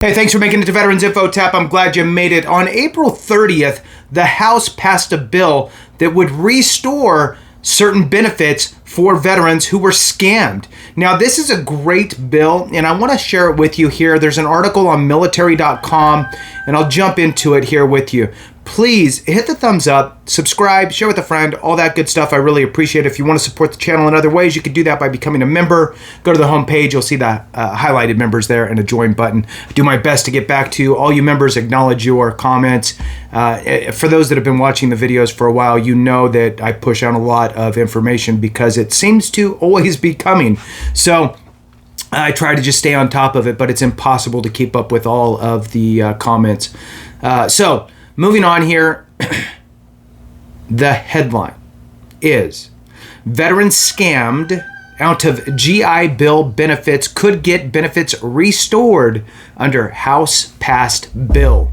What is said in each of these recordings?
Hey, thanks for making it to Veterans Info Tap. I'm glad you made it. On April 30th, the House passed a bill that would restore certain benefits for veterans who were scammed. Now, this is a great bill, and I want to share it with you here. There's an article on military.com, and I'll jump into it here with you. Please hit the thumbs up, subscribe, share with a friend, all that good stuff. I really appreciate it. If you want to support the channel in other ways, you can do that by becoming a member. Go to the homepage. You'll see the highlighted members there and a join button. I do my best to get back to all you members, acknowledge your comments. For those that have been watching the videos for a while, you know that I push out a lot of information because it seems to always be coming. So I try to just stay on top of it, but it's impossible to keep up with all of the comments. So moving on here, the headline is Veterans Scammed Out of GI Bill Benefits Could Get Benefits Restored Under House Passed Bill.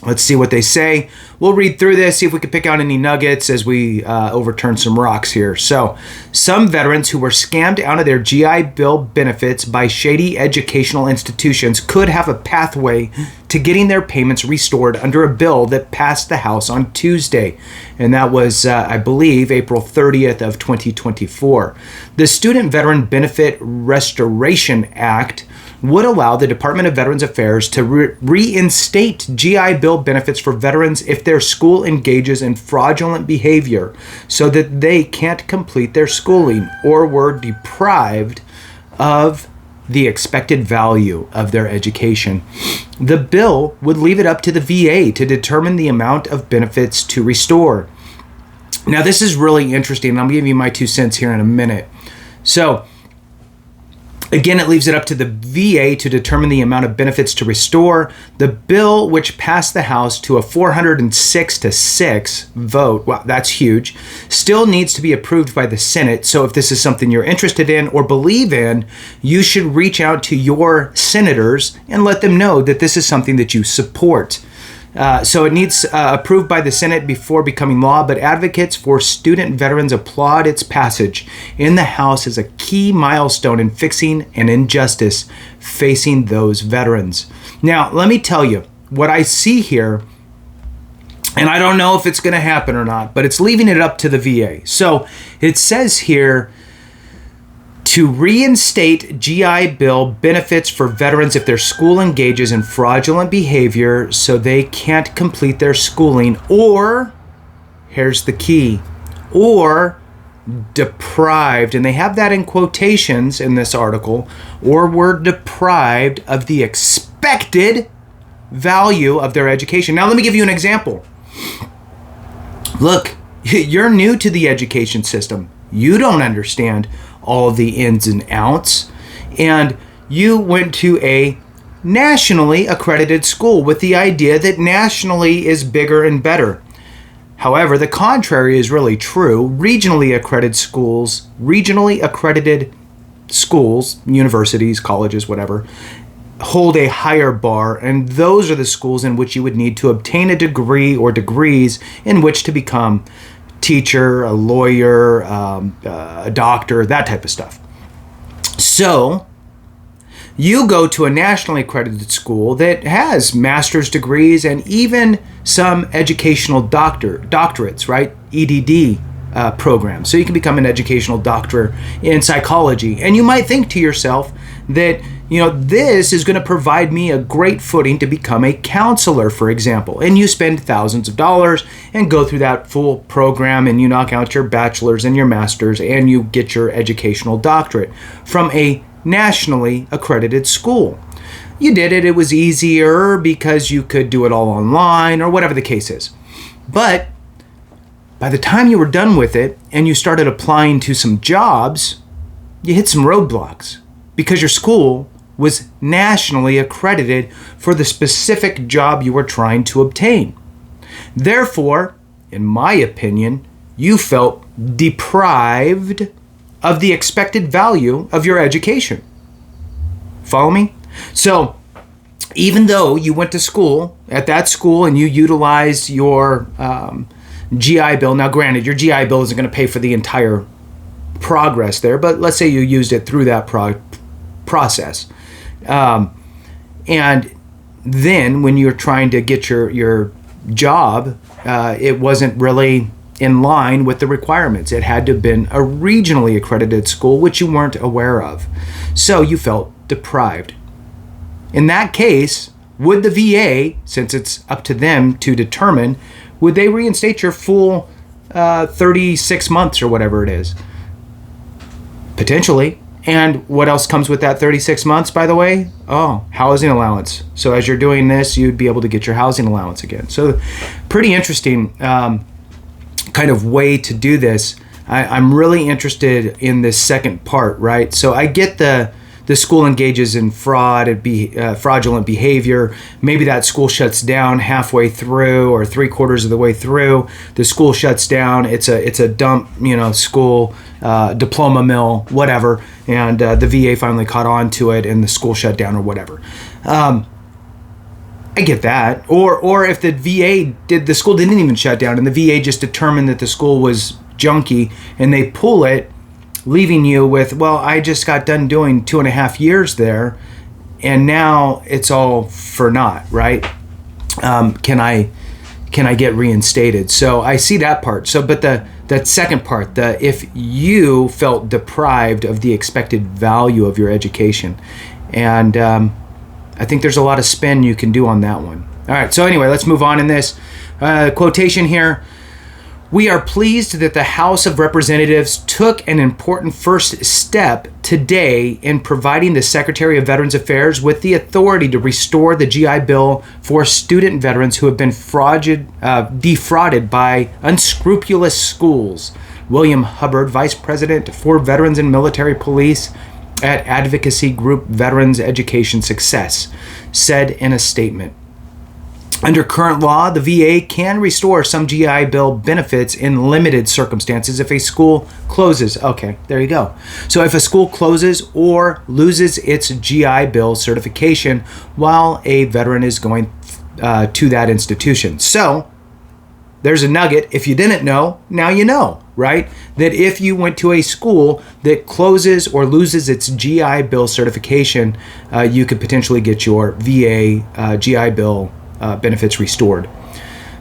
Let's see what they say. We'll read through this, see if we can pick out any nuggets as we overturn some rocks here. So, some veterans who were scammed out of their GI Bill benefits by shady educational institutions could have a pathway to getting their payments restored under a bill that passed the House on Tuesday. And that was, I believe, April 30th of 2024. The Student Veteran Benefit Restoration Act would allow the Department of Veterans Affairs to reinstate GI Bill benefits for veterans if their school engages in fraudulent behavior so that they can't complete their schooling or were deprived of the expected value of their education. The bill would leave it up to the VA to determine the amount of benefits to restore. Now, this is really interesting, and I'm giving you my 2 cents here in a minute. So, again, it leaves it up to the VA to determine the amount of benefits to restore. The bill, which passed the House to a 406-6 vote, wow, that's huge, still needs to be approved by the Senate. So if this is something you're interested in or believe in, you should reach out to your senators and let them know that this is something that you support. So it needs approved by the Senate before becoming law, but advocates for student veterans applaud its passage in the House as a key milestone in fixing an injustice facing those veterans. Now, let me tell you what I see here, and I don't know if it's going to happen or not, but it's leaving it up to the VA. So it says here, to reinstate GI Bill benefits for veterans if their school engages in fraudulent behavior so they can't complete their schooling, or, here's the key, or deprived, and they have that in quotations in this article, or were deprived of the expected value of their education. Now, let me give you an example. Look, you're new to the education system. You don't understand all the ins and outs, and you went to a nationally accredited school with the idea that nationally is bigger and better. However, the contrary is really true. Regionally accredited schools, universities, colleges, whatever, hold a higher bar, and those are the schools in which you would need to obtain a degree or degrees in which to become teacher, a lawyer, a doctor, that type of stuff. So you go to a nationally accredited school that has master's degrees and even some educational doctorates, right? EDD programs. So you can become an educational doctor in psychology. And you might think to yourself that, this is going to provide me a great footing to become a counselor, for example. And you spend thousands of dollars and go through that full program, and you knock out your bachelor's and your master's, and you get your educational doctorate from a nationally accredited school. You did it. It was easier because you could do it all online or whatever the case is. But by the time you were done with it and you started applying to some jobs, you hit some roadblocks because your school was nationally accredited for the specific job you were trying to obtain. Therefore, in my opinion, you felt deprived of the expected value of your education. Follow me? So, even though you went to school, at that school, and you utilized your GI Bill, now granted, your GI Bill isn't going to pay for the entire progress there, but let's say you used it through that process. And then when you're trying to get your job, it wasn't really in line with the requirements. It had to have been a regionally accredited school, which you weren't aware of. So you felt deprived. In that case, would the VA, since it's up to them to determine, would they reinstate your full 36 months or whatever it is? Potentially. And what else comes with that 36 months, by the way? Oh, housing allowance. So as you're doing this, you'd be able to get your housing allowance again. So pretty interesting kind of way to do this. I'm really interested in this second part, right? So I get the school engages in fraud and fraudulent behavior. Maybe that school shuts down halfway through or 3/4 of the way through. The school shuts down. It's a dump, school, diploma mill, whatever. And the VA finally caught on to it and the school shut down or whatever. I get that. Or if the school didn't even shut down and the VA just determined that the school was junky and they pull it, leaving you with, well, I just got done doing 2.5 years there and now it's all for naught, right? Can I get reinstated? So I see that part. So, but that second part, if you felt deprived of the expected value of your education, and I think there's a lot of spin you can do on that one. All right, so anyway, let's move on in this quotation here. We are pleased that the House of Representatives took an important first step today in providing the Secretary of Veterans Affairs with the authority to restore the GI Bill for student veterans who have been defrauded by unscrupulous schools. William Hubbard, Vice President for Veterans and Military Police at Advocacy Group Veterans Education Success, said in a statement. Under current law, the VA can restore some GI Bill benefits in limited circumstances if a school closes. Okay, there you go. So if a school closes or loses its GI Bill certification while a veteran is going to that institution. So there's a nugget. If you didn't know, now you know, right? That if you went to a school that closes or loses its GI Bill certification, you could potentially get your VA GI Bill benefits restored.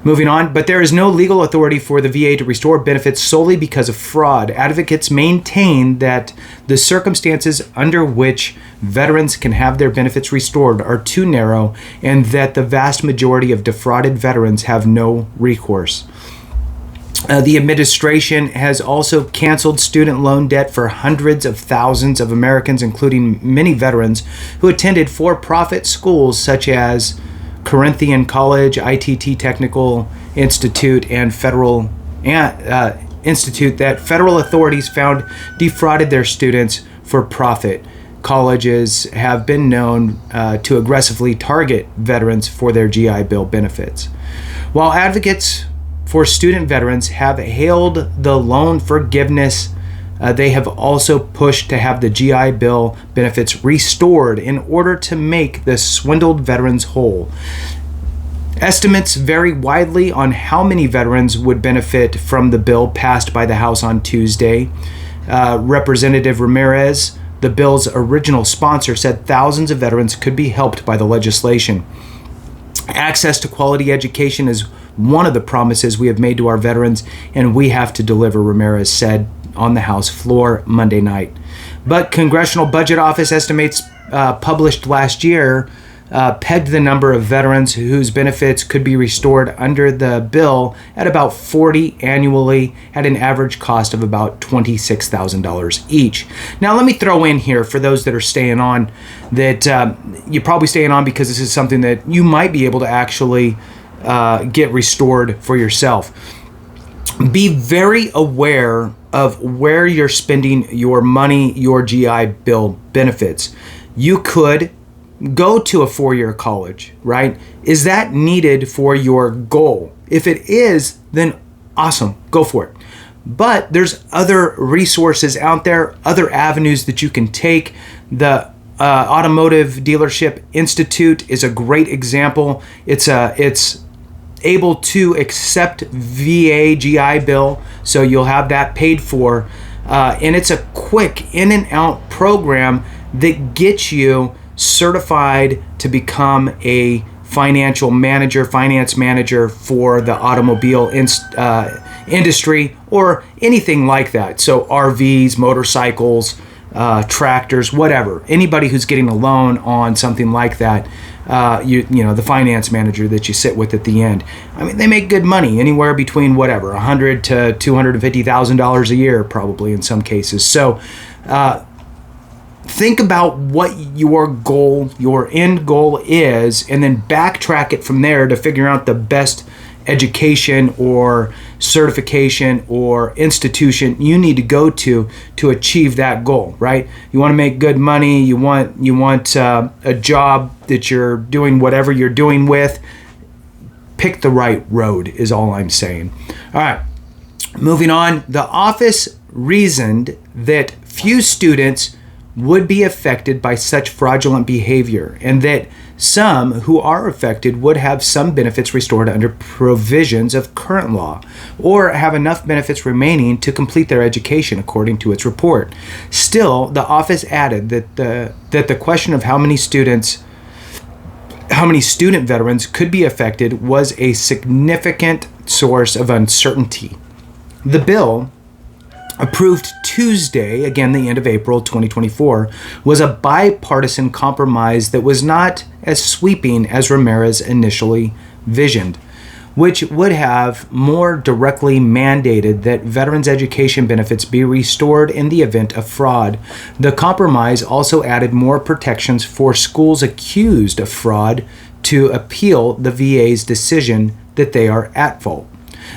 Moving on, but there is no legal authority for the VA to restore benefits solely because of fraud. Advocates maintain that the circumstances under which veterans can have their benefits restored are too narrow and that the vast majority of defrauded veterans have no recourse. The administration has also canceled student loan debt for hundreds of thousands of Americans, including many veterans who attended for-profit schools such as Corinthian College, ITT Technical Institute, and Federal Institute that federal authorities found defrauded their students for profit. Colleges have been known to aggressively target veterans for their GI Bill benefits. While advocates for student veterans have hailed the loan forgiveness, they have also pushed to have the GI Bill benefits restored in order to make the swindled veterans whole. Estimates vary widely on how many veterans would benefit from the bill passed by the House on Tuesday. Representative Ramirez, the bill's original sponsor, said thousands of veterans could be helped by the legislation. Access to quality education is one of the promises we have made to our veterans, and we have to deliver, Ramirez said on the House floor Monday night. But Congressional Budget Office estimates published last year pegged the number of veterans whose benefits could be restored under the bill at about 40 annually at an average cost of about $26,000 each. Now, let me throw in here for those that are staying on that you're probably staying on because this is something that you might be able to actually get restored for yourself. Be very aware of where you're spending your money, your GI Bill benefits. You could go to a 4-year college, right? Is that needed for your goal? If it is, then awesome, go for it. But there's other resources out there, other avenues that you can take. The Automotive Dealership Institute is a great example. It's able to accept VA GI Bill, so you'll have that paid for. And it's a quick in and out program that gets you certified to become a finance manager for the automobile industry or anything like that. So RVs, motorcycles, tractors, whatever. Anybody who's getting a loan on something like that, the finance manager that you sit with at the end. I mean, they make good money, anywhere between whatever, $100,000 to $250,000 a year, probably in some cases. So think about what your end goal is, and then backtrack it from there to figure out the best education or certification or institution you need to go to achieve that goal, right? You want to make good money, you want a job that you're doing whatever you're doing with. Pick the right road is all I'm saying. All right, moving on. The office reasoned that few students would be affected by such fraudulent behavior, and that some who are affected would have some benefits restored under provisions of current law, or have enough benefits remaining to complete their education, according to its report. Still, the office added that the question of how many student veterans could be affected was a significant source of uncertainty. The bill, approved Tuesday, again the end of April 2024, was a bipartisan compromise that was not as sweeping as Ramirez initially visioned, which would have more directly mandated that veterans' education benefits be restored in the event of fraud. The compromise also added more protections for schools accused of fraud to appeal the VA's decision that they are at fault.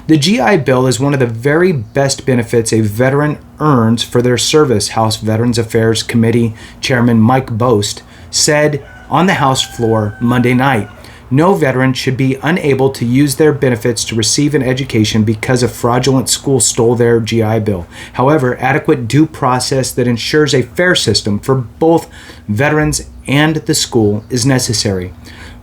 The GI Bill is one of the very best benefits a veteran earns for their service, House Veterans Affairs Committee Chairman Mike Bost said on the House floor Monday night. No veteran should be unable to use their benefits to receive an education because a fraudulent school stole their GI Bill. However, adequate due process that ensures a fair system for both veterans and the school is necessary.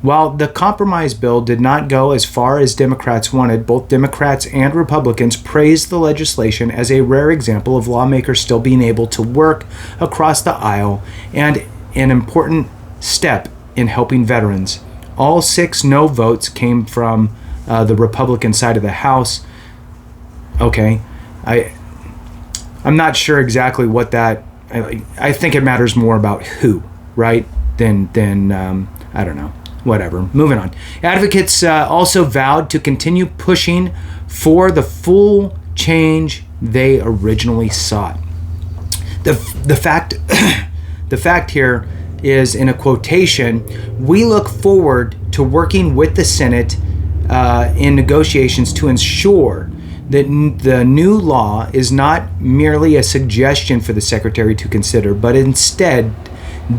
While the compromise bill did not go as far as Democrats wanted, both Democrats and Republicans praised the legislation as a rare example of lawmakers still being able to work across the aisle and an important step in helping veterans. All 6 no votes came from the Republican side of the House. Okay, I'm not sure exactly what that. I think it matters more about who, right? Than I don't know. Whatever. Moving on. Advocates also vowed to continue pushing for the full change they originally sought. The fact here is, in a quotation, "We look forward to working with the Senate in negotiations to ensure that the new law is not merely a suggestion for the Secretary to consider, but instead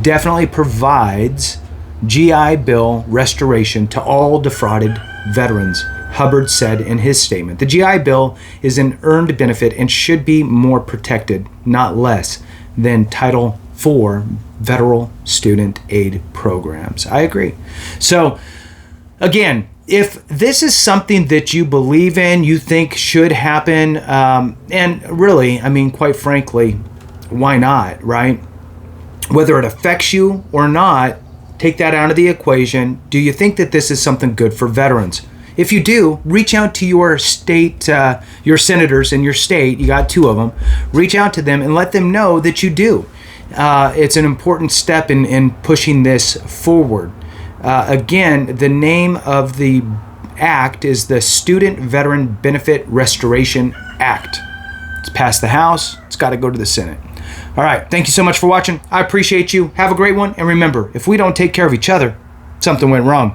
definitely provides GI Bill restoration to all defrauded veterans," Hubbard said in his statement. The GI Bill is an earned benefit and should be more protected, not less, than Title IV federal student aid programs. I agree. So, again, if this is something that you believe in, you think should happen, and really, I mean, quite frankly, why not, right? Whether it affects you or not, take that out of the equation. Do you think that this is something good for veterans? If you do, reach out to your state, your senators in your state. You got 2 of them. Reach out to them and let them know that you do. It's an important step in pushing this forward. Again, the name of the act is the Student Veteran Benefit Restoration Act. It's passed the House. It's got to go to the Senate. All right. Thank you so much for watching. I appreciate you. Have a great one. And remember, if we don't take care of each other, something went wrong.